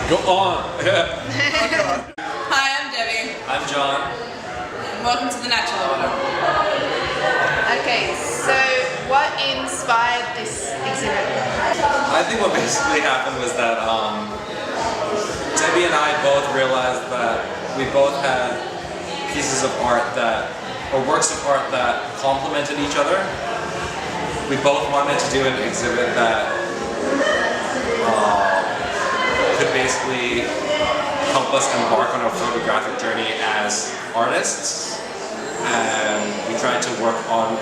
Go on! Hi, I'm Debbie. I'm John. And welcome to the Natural Order. Okay, so what inspired this exhibit? I think what basically happened was that Debbie and I both realized that we both had pieces of art that, or works of art that complemented each other. We both wanted to do an exhibit that could basically help us embark on a photographic journey as artists, and we tried to work on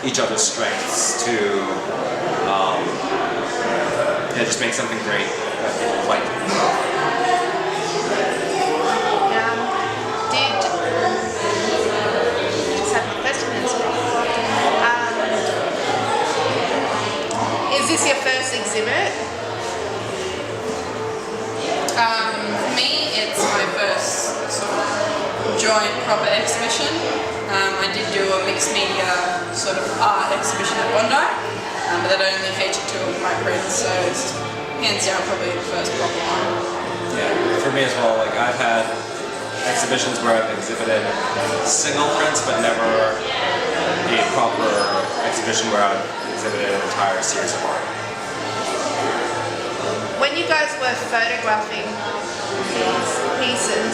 each other's strengths to just make something great that people like. Just have a question. Is this your first exhibit? For me, it's my first sort of joint proper exhibition. I did do a mixed media sort of art exhibition at Bondi, but that only featured two of my prints, so it's hands down probably the first proper one. Yeah, for me as well. Like, I've had exhibitions where I've exhibited single prints, but never a proper exhibition where I've exhibited an entire series of art. When you guys were photographing these pieces,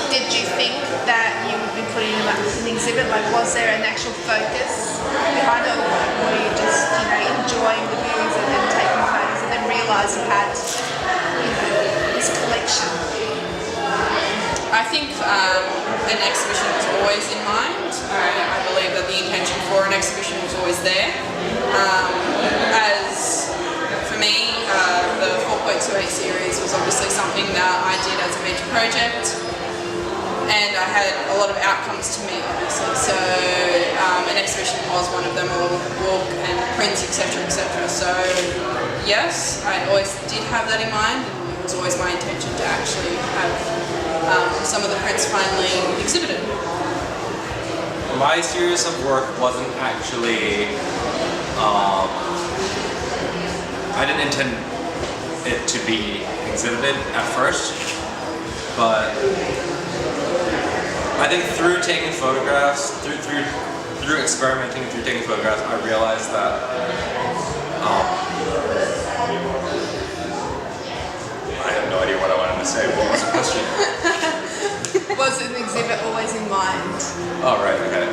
did you think that you would be putting them up in an exhibit? Like, was there an actual focus behind it, or were you just, enjoying the views and taking photos, and then realise you had, this collection? I think an exhibition was always in mind. I believe that the intention for an exhibition was always there. As for me, the 4.28 series was obviously something that I did as a major project, and I had a lot of outcomes to meet, obviously. So an exhibition was one of them, along with the book and prints, etc., etc. So yes, I always did have that in mind, and it was always my intention to actually have some of the prints finally exhibited. My series of work wasn't actually, I didn't intend it to be exhibited at first, but I think through taking photographs, through experimenting, through taking photographs, I realized that I have no idea what I wanted to say. What was the question? Was an exhibit always in mind? Oh, right, okay.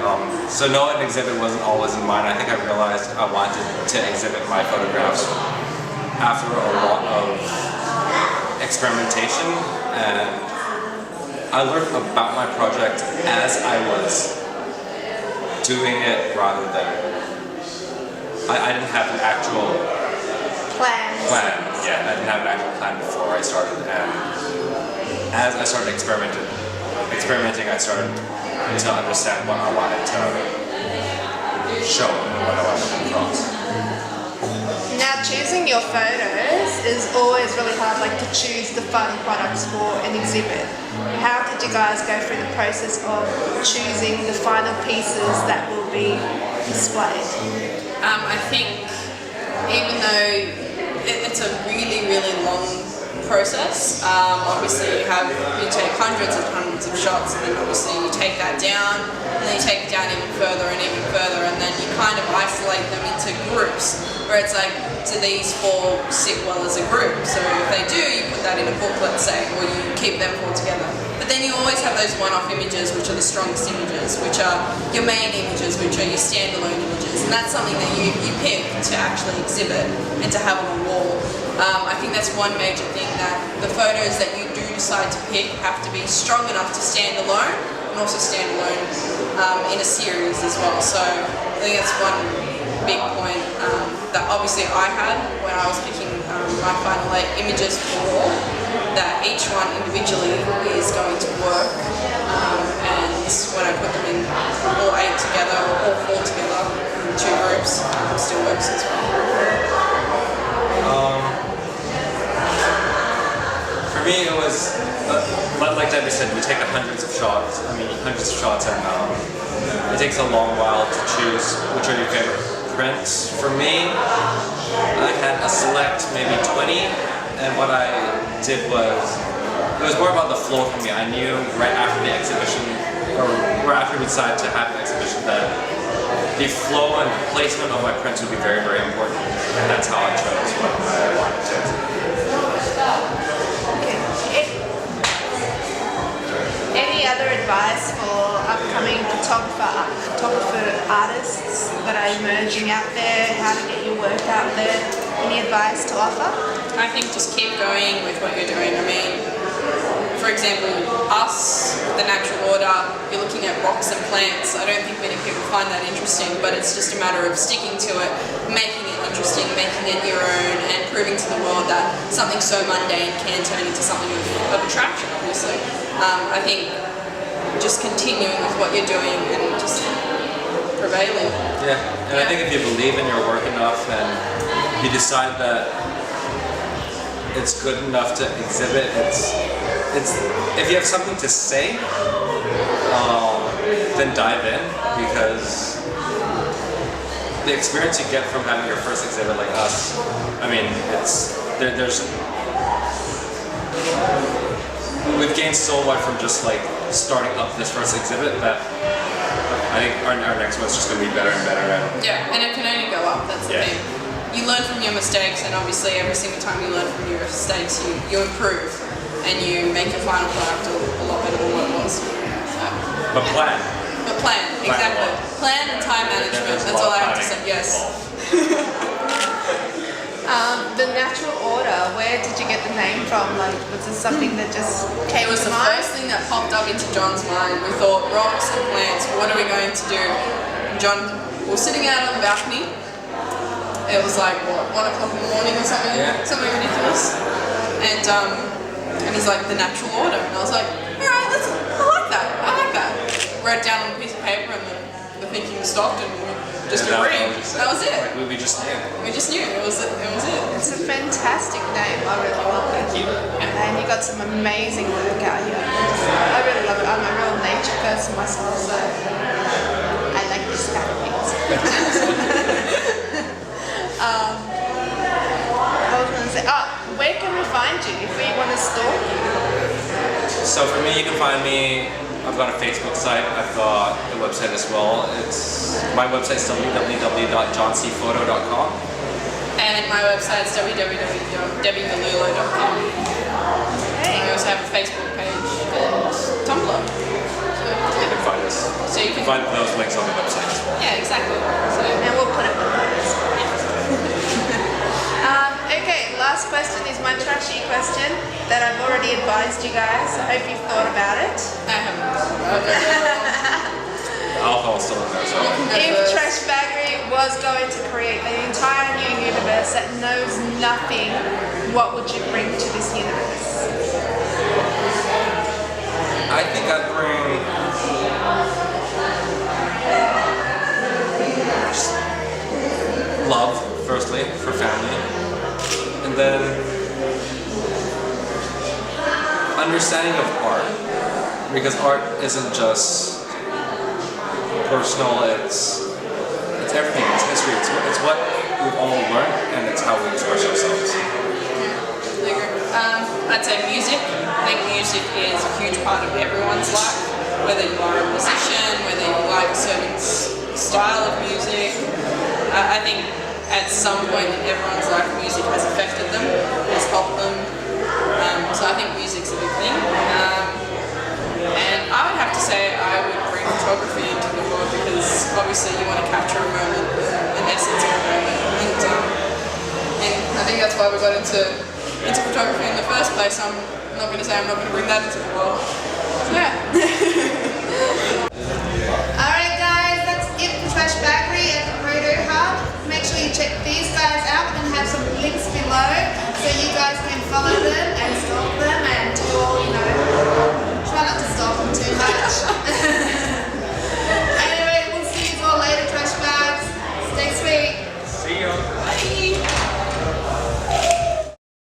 So no, an exhibit wasn't always in mind. I think I realized I wanted to exhibit my photographs after a lot of experimentation, and I learned about my project as I was doing it rather than... I didn't have an actual plan. Yeah, I didn't have an actual plan before I started, and as I started experimenting, I started to understand what I wanted to show and what I wanted to come across. Now, choosing your photos is always really hard, like to choose the final products for an exhibit. How did you guys go through the process of choosing the final pieces that will be displayed? I think even though it's a really, really long process, obviously you take hundreds and hundreds of shots, and then obviously you take that down, and then you take it down even further, and then you kind of isolate them into groups, where it's like, do these four sit well as a group? So if they do, you put that in a book, let's say, or you keep them all together. But then you always have those one-off images, which are the strongest images, which are your main images, which are your standalone images, and that's something that you pick to actually exhibit and to have on a wall. I think that's one major thing, that the photos that you do decide to pick have to be strong enough to stand alone, and also stand alone in a series as well. So I think that's one big point that obviously I had when I was picking my final 8 images for the wall, that each one individually is going to work, and when I put them in all 8 together, or all 4 together in 2 groups, it still works as well. For me, it was, like Debbie said, we take hundreds of shots, and it takes a long while to choose which are your favorite prints. For me, I had a select maybe 20 And what I did was, it was more about the flow for me. I knew right after the exhibition, or right after we decided to have an exhibition, that the flow and placement of my prints would be very, very important. And that's how I chose what I wanted to exhibit. Okay. Any other advice for upcoming photographer artists that are emerging out there? How to get your work out there? Any advice to offer? I think just keep going with what you're doing. I mean, for example, us, the natural order, you're looking at rocks and plants. I don't think many people find that interesting, but it's just a matter of sticking to it, making it interesting, making it your own, and proving to the world that something so mundane can turn into something of attraction, obviously. I think just continuing with what you're doing and just prevailing. Yeah, and I think if you believe in your work enough and you decide that it's good enough to exhibit, it's if you have something to say, then dive in, because the experience you get from having your first exhibit like us, I mean, we've gained so much from just like starting up this first exhibit that I think our next one's just going to be better and better. Yeah, and it can only go up, that's the thing. You learn from your mistakes, and obviously every single time you learn from your mistakes, you improve, and you make your final product a lot better than what it was. So. But plan, exactly. Plan and time management, that's all I have to say, yes. The natural order, where did you get the name from? Like, was this something that just came It was to the mind? first thing that popped up into John's mind. We thought, rocks and plants, what are we going to do? John, we're sitting out on the balcony. It was like, what, 1 o'clock in the morning or something? Yeah. Something ridiculous. And he's like, the natural order. And I was like, alright, I like that. Wrote it down on a piece of paper, and then the thinking stopped, and we just agreed. That was it. Like, we just knew. We just knew. It was it. It's a fantastic name. I really love it. Thank you. And you got some amazing work out here. I really love it. I'm a real nature person myself, so I like this kind of things. I was going to say, where can we find you if we want to stalk you? So for me, you can find me. I've got a Facebook site. I've got a website as well. My website is www.johnseephoto.com. And my website is www.debbiegallulo.com. I also have a Facebook page and Tumblr. You can find us. So you can find those links on the website as well. Yeah, exactly. So, And we'll put it below. Okay, last question is my trashy question that I've already advised you guys. I hope you've thought about it. I haven't. The alcohol's still in there, so. If Trash Baggery was going to create an entire new universe that knows nothing, what would you bring to this universe? I think I'd bring love, firstly, for family. And then understanding of art, because art isn't just personal, it's everything, it's history, it's what we've all learned, and it's how we express ourselves. I'd say music. I think music is a huge part of everyone's life, whether you are a musician, whether you like a certain style of music. I think at some point in everyone's life, music has affected them, has helped them. So I think music's a big thing. And I would have to say I would bring photography into the world, because obviously you want to capture a moment, an essence of a moment. And I think that's why we got into photography in the first place. I'm not going to say I'm not going to bring that into the world. So yeah. Alright guys, that's it for Trash Baggery at the Proto Hub. Make sure you check these guys out. We're going to have some links below so you guys can follow them and stalk them and do all, try not to stalk them too much.